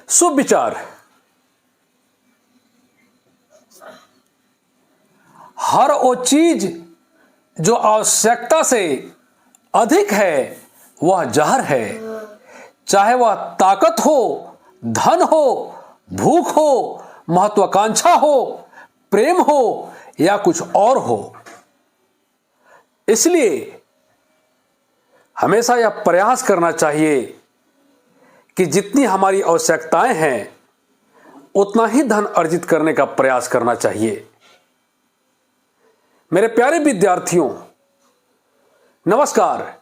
शुभ विचार। हर वो चीज जो आवश्यकता से अधिक है वह जहर है, चाहे वह ताकत हो, धन हो, भूख हो, महत्वाकांक्षा हो, प्रेम हो या कुछ और हो। इसलिए हमेशा यह प्रयास करना चाहिए कि जितनी हमारी आवश्यकताएं हैं उतना ही धन अर्जित करने का प्रयास करना चाहिए। मेरे प्यारे विद्यार्थियों, नमस्कार।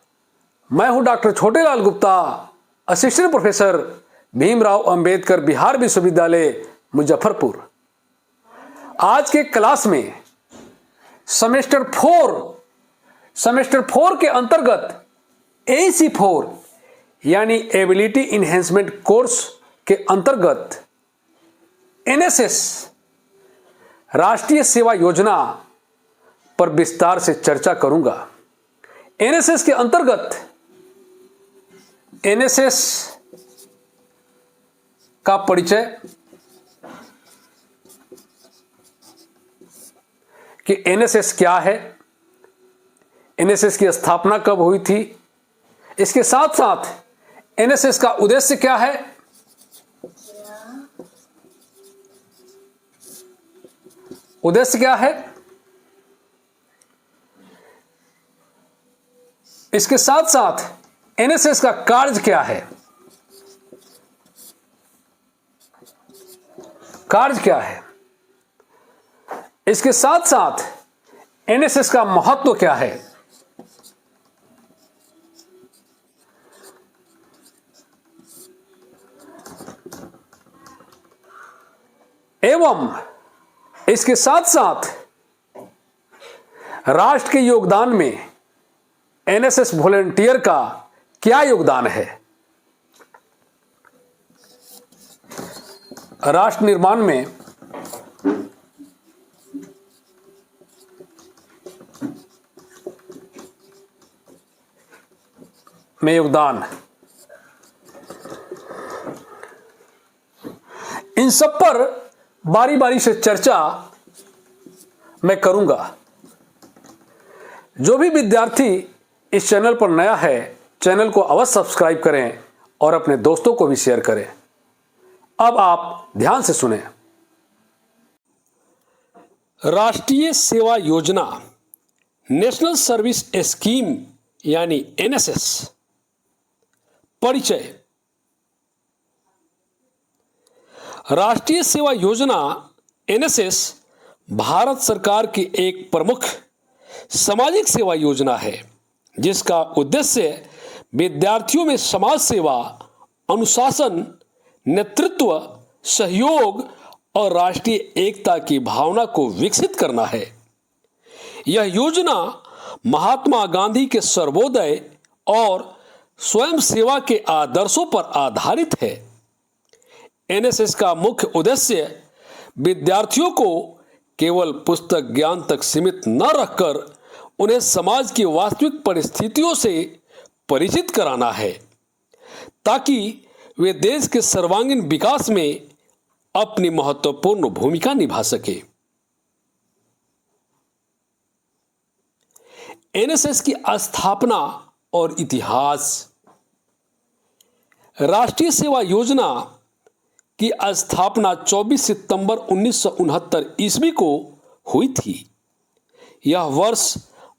मैं हूं doctor Chhotelal Gupta, assistant professor Bhimrao Ambedkar Bihar विश्वविद्यालय मुजफ्फरपुर। आज के क्लास में सेमेस्टर 4 के अंतर्गत AC4 यानी एबिलिटी इन्हेंसमेंट कोर्स के अंतर्गत NSS राष्ट्रीय सेवा योजना पर विस्तार से चर्चा करूंगा। NSS के अंतर्गत NSS का परिचय, कि NSS क्या है, NSS की स्थापना कब हुई थी, इसके साथ साथ NSS का उद्देश्य क्या है, इसके साथ साथ NSS का कार्य क्या है, इसके साथ साथ NSS का महत्व क्या है, एवं इसके साथ साथ राष्ट्र के योगदान में NSS वॉलंटियर का क्या योगदान है, राष्ट्र निर्माण में योगदान। इन सब पर बारी बारी से चर्चा मैं करूंगा। जो भी विद्यार्थी इस चैनल पर नया है, चैनल को अवश्य सब्सक्राइब करें और अपने दोस्तों को भी शेयर करें। अब आप ध्यान से सुनें। राष्ट्रीय सेवा योजना, नेशनल सर्विस स्कीम यानी NSS। परिचय। राष्ट्रीय सेवा योजना NSS भारत सरकार की एक प्रमुख सामाजिक सेवा योजना है जिसका उद्देश्य विद्यार्थियों में समाज सेवा, अनुशासन, नेतृत्व, सहयोग और राष्ट्रीय एकता की भावना को विकसित करना है। यह योजना महात्मा गांधी के सर्वोदय और स्वयं सेवा के आदर्शों पर आधारित है। NSS का मुख्य उद्देश्य विद्यार्थियों को केवल पुस्तक ज्ञान तक सीमित न रखकर उन्हें समाज की वास्तविक परिस्थितियों से परिचित कराना है ताकि वे देश के सर्वांगीण विकास में अपनी महत्वपूर्ण भूमिका निभा सके। NSS की स्थापना और इतिहास। राष्ट्रीय सेवा योजना की स्थापना 24 सितंबर 1969 ईस्वी को हुई थी। यह वर्ष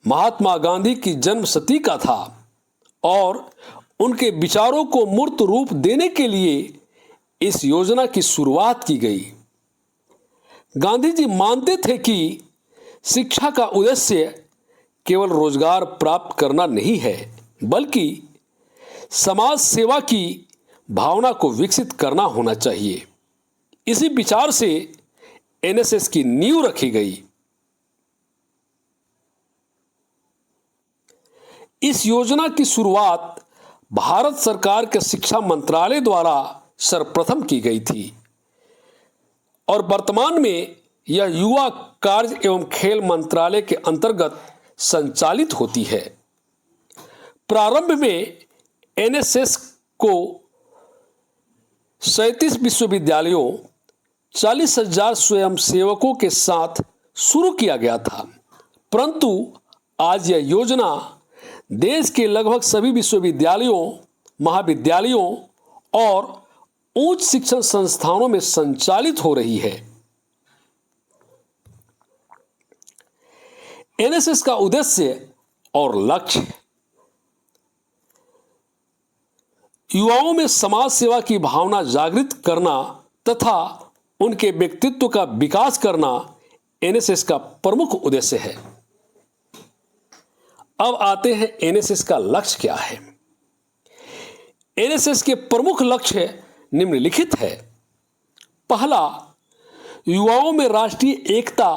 महात्मा गांधी की जन्मशती का था और उनके विचारों को मूर्त रूप देने के लिए इस योजना की शुरुआत की गई। गांधी जी मानते थे कि शिक्षा का उद्देश्य केवल रोजगार प्राप्त करना नहीं है, बल्कि समाज सेवा की भावना को विकसित करना होना चाहिए। इसी विचार से NSS की नींव रखी गई। इस योजना की शुरुआत भारत सरकार के शिक्षा मंत्रालय द्वारा सर्वप्रथम की गई थी और वर्तमान में यह युवा कार्य एवं खेल मंत्रालय के अंतर्गत संचालित होती है। प्रारंभ में NSS को 37 विश्वविद्यालयों, 40,000 स्वयंसेवकों के साथ शुरू किया गया था, परंतु आज यह योजना देश के लगभग सभी विश्वविद्यालयों, महाविद्यालयों और उच्च शिक्षण संस्थानों में संचालित हो रही है। एनएसएस का उद्देश्य और लक्ष्य युवाओं में समाज सेवा की भावना जागृत करना तथा उनके व्यक्तित्व का विकास करना एनएसएस का प्रमुख उद्देश्य है। अब आते हैं एनएसएस का लक्ष्य क्या है। एनएसएस के प्रमुख लक्ष्य निम्नलिखित है। पहला, युवाओं में राष्ट्रीय एकता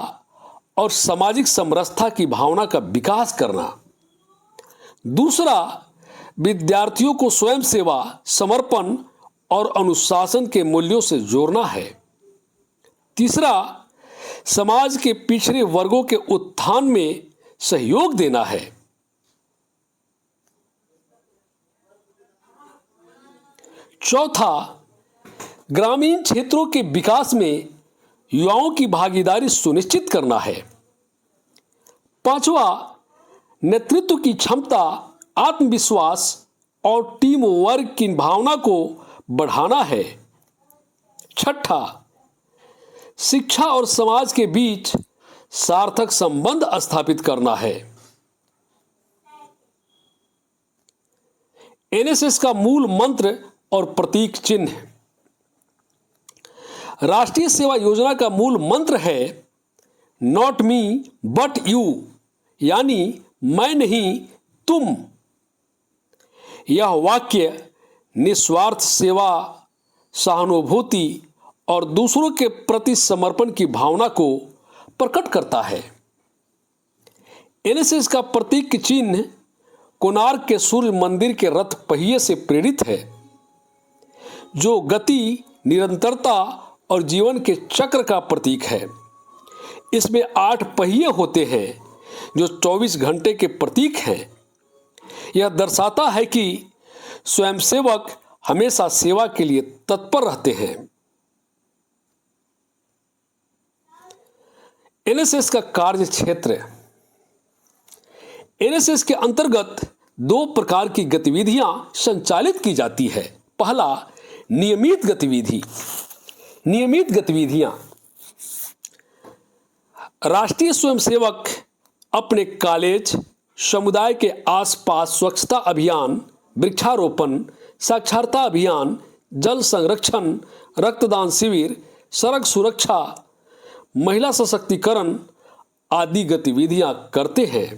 और सामाजिक समरसता की भावना का विकास करना। दूसरा, विद्यार्थियों को स्वयं सेवा, समर्पण और अनुशासन के मूल्यों से जोड़ना है। तीसरा, समाज के पिछड़े वर्गों के उत्थान में सहयोग देना है। चौथा, ग्रामीण क्षेत्रों के विकास में युवाओं की भागीदारी सुनिश्चित करना है। पांचवा, नेतृत्व की क्षमता, आत्मविश्वास और टीम वर्क की भावना को बढ़ाना है। छठा, शिक्षा और समाज के बीच सार्थक संबंध स्थापित करना है। एनएसएस का मूल मंत्र और प्रतीक चिन्ह। राष्ट्रीय सेवा योजना का मूल मंत्र है नॉट मी बट यू, यानी मैं नहीं तुम। यह वाक्य निस्वार्थ सेवा, सहानुभूति और दूसरों के प्रति समर्पण की भावना को प्रकट करता है। एनएसएस का प्रतीक चिन्ह कोणार्क के सूर्य मंदिर के रथ पहिए से प्रेरित है, जो गति, निरंतरता और जीवन के चक्र का प्रतीक है। इसमें 8 पहिए होते हैं जो 24 घंटे के प्रतीक हैं। यह दर्शाता है कि स्वयंसेवक हमेशा सेवा के लिए तत्पर रहते हैं। एनएसएस का कार्य क्षेत्र। एनएसएस के अंतर्गत 2 प्रकार की गतिविधियां संचालित की जाती है। पहला, नियमित गतिविधि। नियमित गतिविधियां राष्ट्रीय स्वयंसेवक अपने कॉलेज, समुदाय के आसपास स्वच्छता अभियान, वृक्षारोपण, साक्षरता अभियान, जल संरक्षण, रक्तदान शिविर, सड़क सुरक्षा, महिला सशक्तिकरण आदि गतिविधियां करते हैं।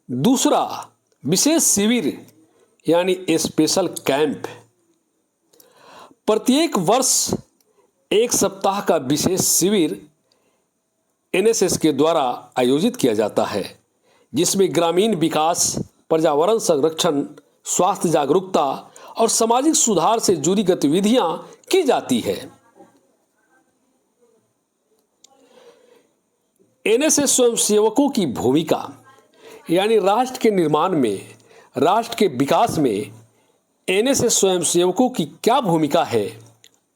दूसरा, विशेष शिविर यानी स्पेशल कैंप। प्रत्येक वर्ष 1 सप्ताह का विशेष शिविर एनएसएस के द्वारा आयोजित किया जाता है, जिसमें ग्रामीण विकास, पर्यावरण संरक्षण, स्वास्थ्य जागरूकता और सामाजिक सुधार से जुड़ी गतिविधियां की जाती है। एनएसएस स्वयंसेवकों की भूमिका यानी राष्ट्र के निर्माण में, राष्ट्र के विकास में एनएसएस स्वयंसेवकों की क्या भूमिका है,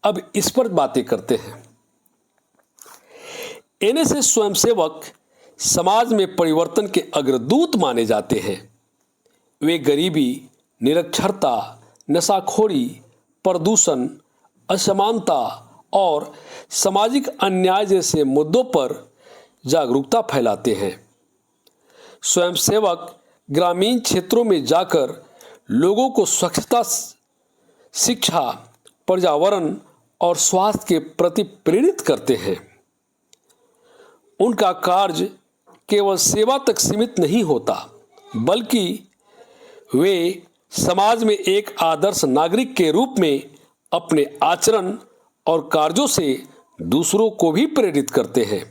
अब इस पर बातें करते हैं। एनएसएस स्वयंसेवक समाज में परिवर्तन के अग्रदूत माने जाते हैं। वे गरीबी, निरक्षरता, नशाखोरी, प्रदूषण, असमानता और सामाजिक अन्याय जैसे मुद्दों पर जागरूकता फैलाते हैं। स्वयंसेवक ग्रामीण क्षेत्रों में जाकर लोगों को स्वच्छता, शिक्षा, पर्यावरण और स्वास्थ्य के प्रति प्रेरित करते हैं। उनका कार्य केवल सेवा तक सीमित नहीं होता, बल्कि वे समाज में एक आदर्श नागरिक के रूप में अपने आचरण और कार्यों से दूसरों को भी प्रेरित करते हैं।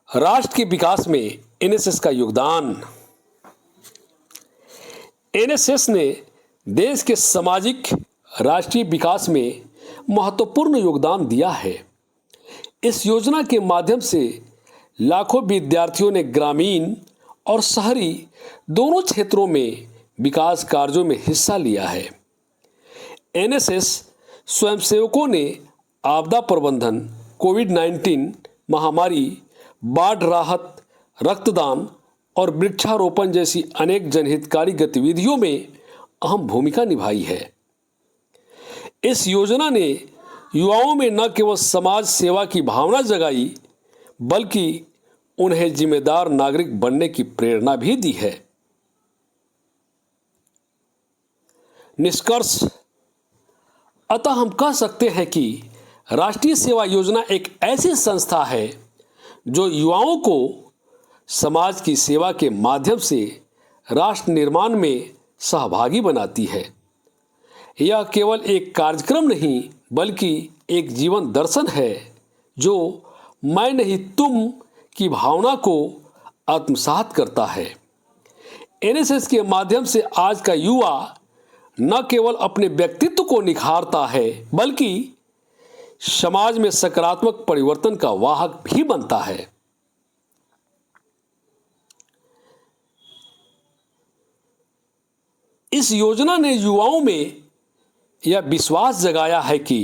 राष्ट्र के विकास में एनएसएस का योगदान। एनएसएस ने देश के सामाजिक, राष्ट्रीय विकास में महत्वपूर्ण योगदान दिया है। इस योजना के माध्यम से लाखों विद्यार्थियों ने ग्रामीण और शहरी दोनों क्षेत्रों में विकास कार्यों में हिस्सा लिया है। एनएसएस स्वयंसेवकों ने आपदा प्रबंधन, कोविड-19 महामारी, बाढ़ राहत, रक्तदान और वृक्षारोपण जैसी अनेक जनहितकारी गतिविधियों में अहम भूमिका निभाई है। इस योजना ने युवाओं में न केवल समाज सेवा की भावना जगाई, बल्कि उन्हें जिम्मेदार नागरिक बनने की प्रेरणा भी दी है। निष्कर्ष, अतः हम कह सकते हैं कि राष्ट्रीय सेवा योजना एक ऐसी संस्था है जो युवाओं को समाज की सेवा के माध्यम से राष्ट्र निर्माण में सहभागी बनाती है। यह केवल एक कार्यक्रम नहीं, बल्कि एक जीवन दर्शन है जो मैं नहीं तुम की भावना को आत्मसात करता है। एनएसएस के माध्यम से आज का युवा न केवल अपने व्यक्तित्व को निखारता है, बल्कि समाज में सकारात्मक परिवर्तन का वाहक भी बनता है। इस योजना ने युवाओं में यह विश्वास जगाया है कि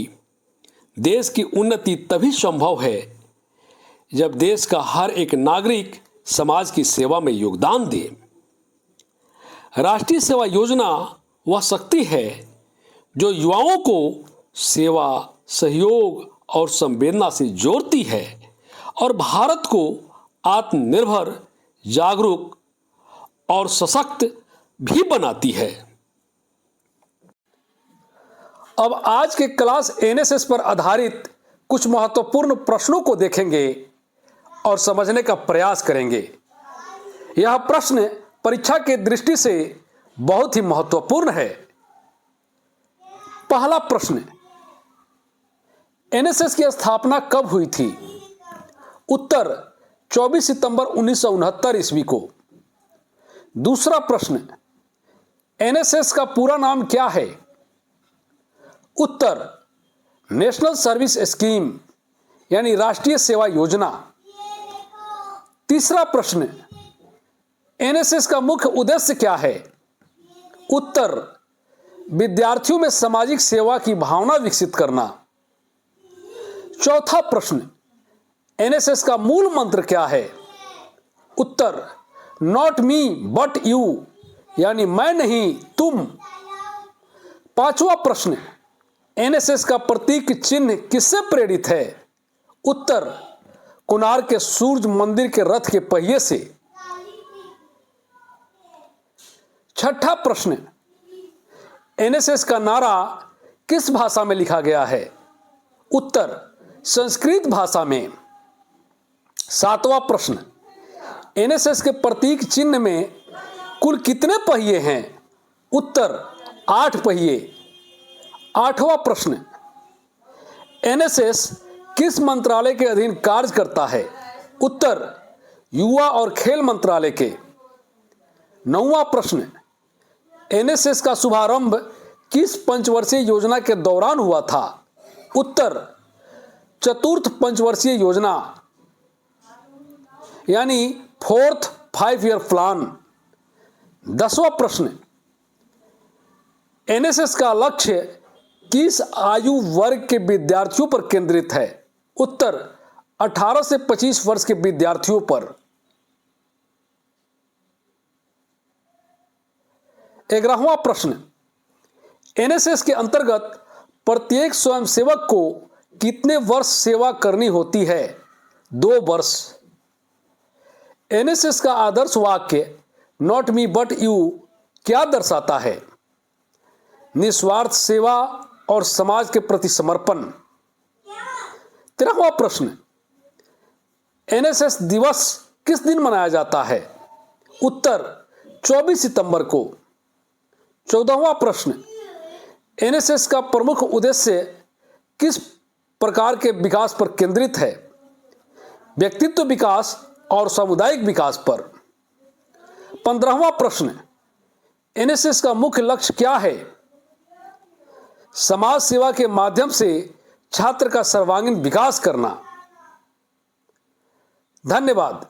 देश की उन्नति तभी संभव है जब देश का हर एक नागरिक समाज की सेवा में योगदान दे। राष्ट्रीय सेवा योजना वह शक्ति है जो युवाओं को सेवा, सहयोग और संवेदना से जोड़ती है और भारत को आत्मनिर्भर, जागरूक और सशक्त भी बनाती है। अब आज के क्लास एनएसएस पर आधारित कुछ महत्वपूर्ण प्रश्नों को देखेंगे और समझने का प्रयास करेंगे। यह प्रश्न परीक्षा के दृष्टि से बहुत ही महत्वपूर्ण है। पहला प्रश्न, एनएसएस की स्थापना कब हुई थी? उत्तर 24 सितंबर 1969 ईस्वी को। दूसरा प्रश्न, एनएसएस का पूरा नाम क्या है? उत्तर नेशनल सर्विस स्कीम यानी राष्ट्रीय सेवा योजना। तीसरा प्रश्न, एनएसएस का मुख्य उद्देश्य क्या है? उत्तर विद्यार्थियों में सामाजिक सेवा की भावना विकसित करना। चौथा प्रश्न, एनएसएस का मूल मंत्र क्या है? उत्तर नॉट मी बट यू यानी मैं नहीं तुम। पांचवा प्रश्न, एनएसएस का प्रतीक चिन्ह किससे प्रेरित है? उत्तर कोणार्क के सूर्य मंदिर के रथ के पहिए से। छठा प्रश्न, एनएसएस का नारा किस भाषा में लिखा गया है? उत्तर संस्कृत भाषा में। सातवां प्रश्न, एनएसएस के प्रतीक चिन्ह में कुल कितने पहिए हैं? उत्तर 8 पहिए। आठवां प्रश्न, एनएसएस किस मंत्रालय के अधीन कार्य करता है? उत्तर युवा और खेल मंत्रालय के। नौवां प्रश्न, एनएसएस का शुभारंभ किस पंचवर्षीय योजना के दौरान हुआ था? उत्तर चतुर्थ पंचवर्षीय योजना यानी 4th 5-year प्लान। 10वां प्रश्न, एनएसएस का लक्ष्य किस आयु वर्ग के विद्यार्थियों पर केंद्रित है? उत्तर 18 से 25 वर्ष के विद्यार्थियों पर। 11वां प्रश्न, एनएसएस के अंतर्गत प्रत्येक स्वयंसेवक को कितने वर्ष सेवा करनी होती है? 2 वर्ष। एनएसएस का आदर्श वाक्य नॉट मी बट यू क्या दर्शाता है? निस्वार्थ सेवा और समाज के प्रति समर्पण। 13वां प्रश्न, एनएसएस दिवस किस दिन मनाया जाता है? उत्तर 24 सितंबर को। 14वां प्रश्न, एनएसएस का प्रमुख उद्देश्य किस प्रकार के विकास पर केंद्रित है? व्यक्तित्व विकास और सामुदायिक विकास पर। 15वां प्रश्न, एनएसएस का मुख्य लक्ष्य क्या है? समाज सेवा के माध्यम से छात्र का सर्वांगीण विकास करना। धन्यवाद।